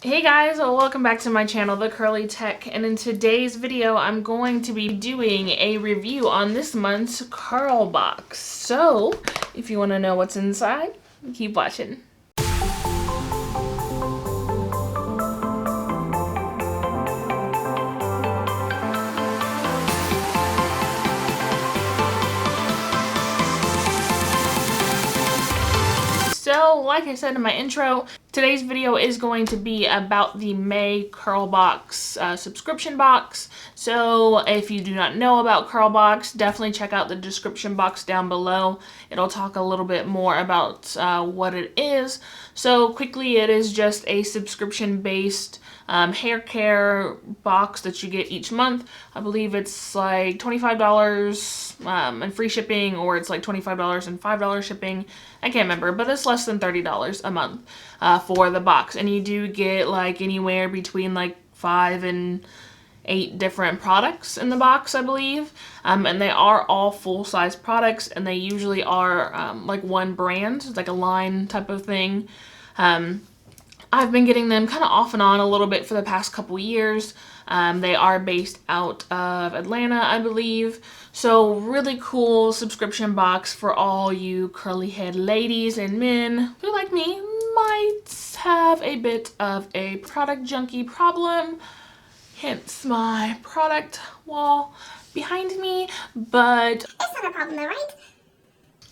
Hey guys, welcome back to my channel, The Curly Tech, and in today's video I'm going to be doing a review on this month's CURLBOX. So, if you want to know what's inside, keep watching. So, like I said in my intro, today's video is going to be about the May CURLBOX subscription box. So, if you do not know about CURLBOX, definitely check out the description box down below. It'll talk a little bit more about what it is. So, quickly, it is just a subscription-based hair care box that you get each month. I believe it's like $25 and free shipping, or it's like $25 and $5 shipping. I can't remember, but it's less than $30 a month for the box. And you do get like anywhere between like 5 and 8 different products in the box, I believe. And they are all full-size products, and they usually are like one brand. It's like a line type of thing. I've been getting them kind of off and on a little bit for the past couple years. They are based out of Atlanta, I believe. So really cool subscription box for all you curly head ladies and men who, like me, might have a bit of a product junkie problem. Hence my product wall behind me, but it's not a problem though, right?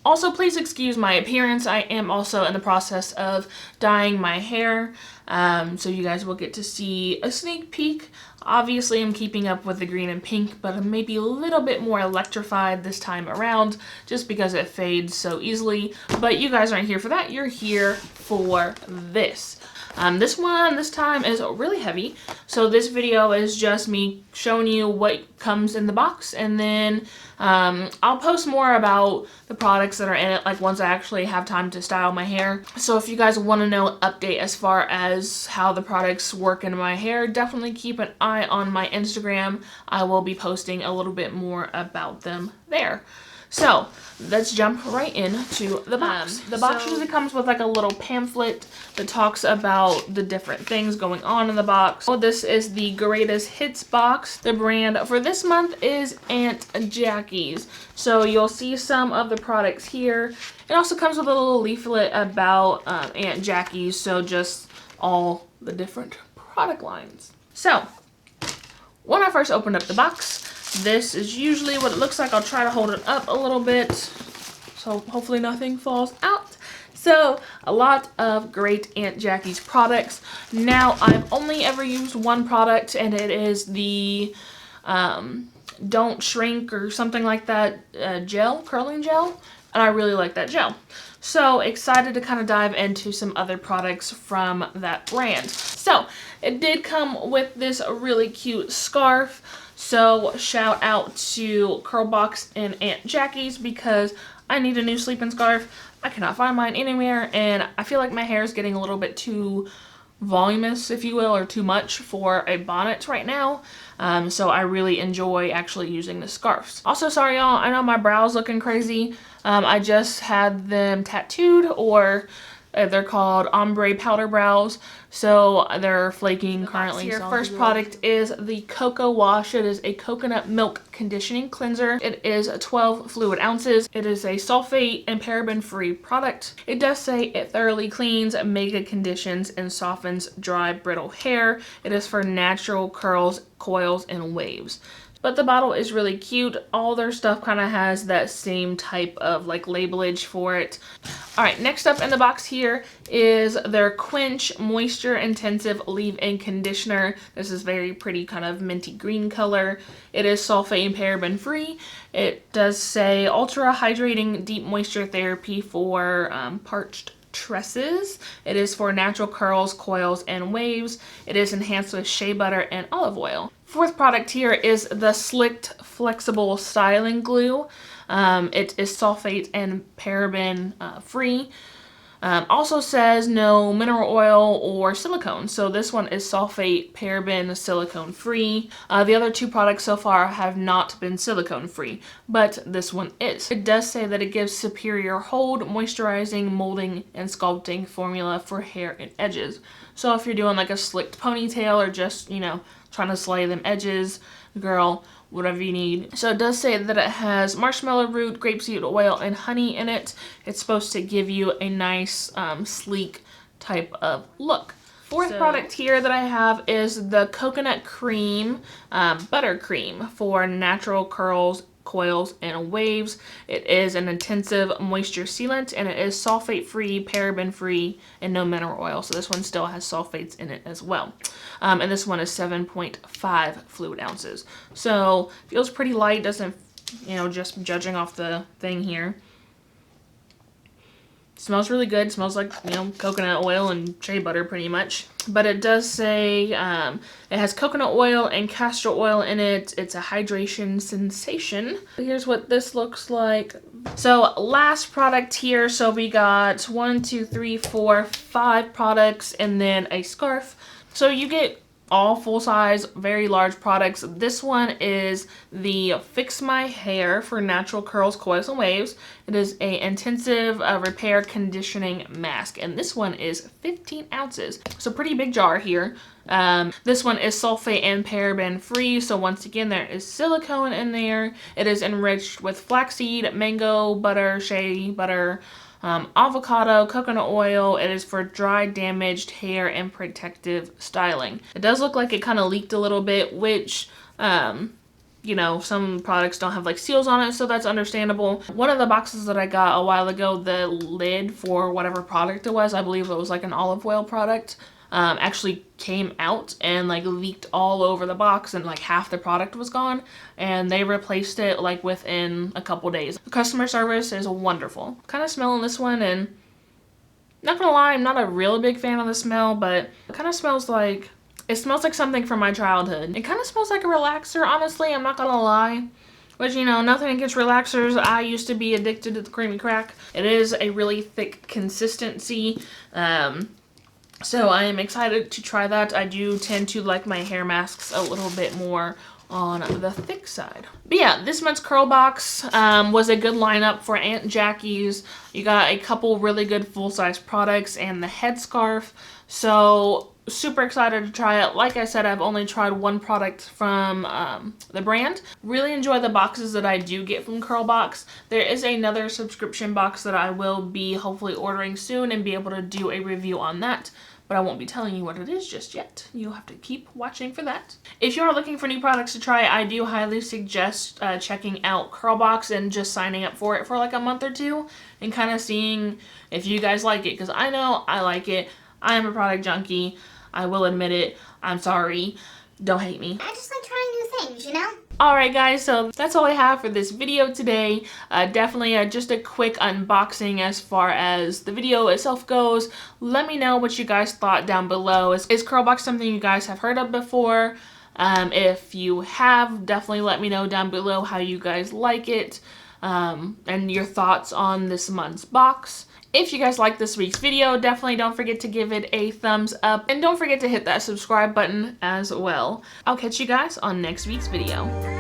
Also, please excuse my appearance. I am also in the process of dyeing my hair, so you guys will get to see a sneak peek. Obviously, I'm keeping up with the green and pink, but I'm maybe a little bit more electrified this time around, just because it fades so easily. But you guys aren't here for that. You're here for this. This time is really heavy, so this video is just me showing you what comes in the box, and then I'll post more about the products that are in it, like once I actually have time to style my hair. So if you guys want to know an update as far as how the products work in my hair, definitely keep an eye on my Instagram. I will be posting a little bit more about them there. So, let's jump right into the box. The box usually comes with like a little pamphlet that talks about the different things going on in the box. Oh, this is the Greatest Hits box. The brand for this month is Aunt Jackie's. So, you'll see some of the products here. It also comes with a little leaflet about Aunt Jackie's, so just all the different product lines. So, when I first opened up the box, this is usually what it looks like. I'll try to hold it up a little bit so hopefully nothing falls out. So, a lot of great Aunt Jackie's products. Now, I've only ever used one product, and it is the Don't Shrink or something like that gel, curling gel, and I really like that gel. So, excited to kind of dive into some other products from that brand. So, it did come with this really cute scarf. So, shout out to CURLBOX and Aunt Jackie's, because I need a new sleeping scarf. I cannot find mine anywhere, and I feel like my hair is getting a little bit too voluminous, if you will, or too much for a bonnet right now. So I really enjoy actually using the scarves. Also, sorry y'all, I know my brows looking crazy. I just had them tattooed, or they're called ombre powder brows, so they're flaking currently. Your first product is the Cocoa Wash. It is a coconut milk conditioning cleanser. It is 12 fluid ounces. It is a sulfate and paraben-free product. It does say it thoroughly cleans, mega conditions, and softens dry, brittle hair. It is for natural curls, coils, and waves. But the bottle is really cute. All their stuff kind of has that same type of like labelage for it. Alright, next up in the box here is their Quench Moisture Intensive Leave-In Conditioner. This is very pretty kind of minty green color. It is sulfate and paraben free. It does say ultra hydrating deep moisture therapy for parched tresses. It is for natural curls, coils, and waves. It is enhanced with shea butter and olive oil. Fourth product here is the Slicked Flexible Styling Glue. It is sulfate and paraben free. Also says no mineral oil or silicone. So this one is sulfate, paraben, silicone free. The other two products so far have not been silicone free, but this one is. It does say that it gives superior hold, moisturizing, molding, and sculpting formula for hair and edges. So if you're doing like a slicked ponytail or just, you know, trying to slay them edges, girl, whatever you need. So it does say that it has marshmallow root, grapeseed oil, and honey in it. It's supposed to give you a nice, sleek type of look. Fourth product here that I have is the coconut cream, buttercream for natural curls, coils, and waves. It is an intensive moisture sealant, and it is sulfate free, paraben free, and no mineral oil. So this one still has sulfates in it as well. And this one is 7.5 fluid ounces. So feels pretty light, doesn't, you know, just judging off the thing here. Smells really good. Smells like, you know, coconut oil and shea butter pretty much. But it does say it has coconut oil and castor oil in it. It's a hydration sensation. Here's what this looks like. So last product here. So we got 5 products and then a scarf. So you get all full-size, very large products. This one is the Fix My Hair for natural curls, coils, and waves. It is a intensive repair conditioning mask, and this one is 15 ounces. So pretty big jar here. This one is sulfate and paraben free, so once again there is silicone in there. It is enriched with flaxseed, mango butter, shea butter, avocado, coconut oil. It is for dry, damaged hair and protective styling. It does look like it kind of leaked a little bit, which, you know, some products don't have like seals on it, so that's understandable. One of the boxes that I got a while ago, the lid for whatever product it was, I believe it was like an olive oil product, actually came out and like leaked all over the box, and like half the product was gone, and they replaced it like within a couple days. The customer service is wonderful. Kind of smelling this one, and not gonna lie, I'm not a real big fan of the smell, but it kind of smells like, it smells like something from my childhood. It kind of smells like a relaxer, honestly, I'm not gonna lie. Which, you know, nothing against relaxers. I used to be addicted to the creamy crack. It is a really thick consistency. So I am excited to try that. I do tend to like my hair masks a little bit more on the thick side. But yeah, this month's CURLBOX was a good lineup for Aunt Jackie's. You got a couple really good full-size products and the headscarf. So super excited to try it. Like I said, I've only tried one product from the brand. Really enjoy the boxes that I do get from CURLBOX. There is another subscription box that I will be hopefully ordering soon and be able to do a review on that. But I won't be telling you what it is just yet. You'll have to keep watching for that. If you're looking for new products to try, I do highly suggest checking out CURLBOX and just signing up for it for like a month or two and kind of seeing if you guys like it. Because I know I like it. I am a product junkie. I will admit it. I'm sorry. Don't hate me. I just like trying new things, you know? Alright guys, so that's all I have for this video today. Definitely just a quick unboxing as far as the video itself goes. Let me know what you guys thought down below. Is CURLBOX something you guys have heard of before? If you have, definitely let me know down below how you guys like it and your thoughts on this month's box. If you guys like this week's video, definitely don't forget to give it a thumbs up and don't forget to hit that subscribe button as well. I'll catch you guys on next week's video.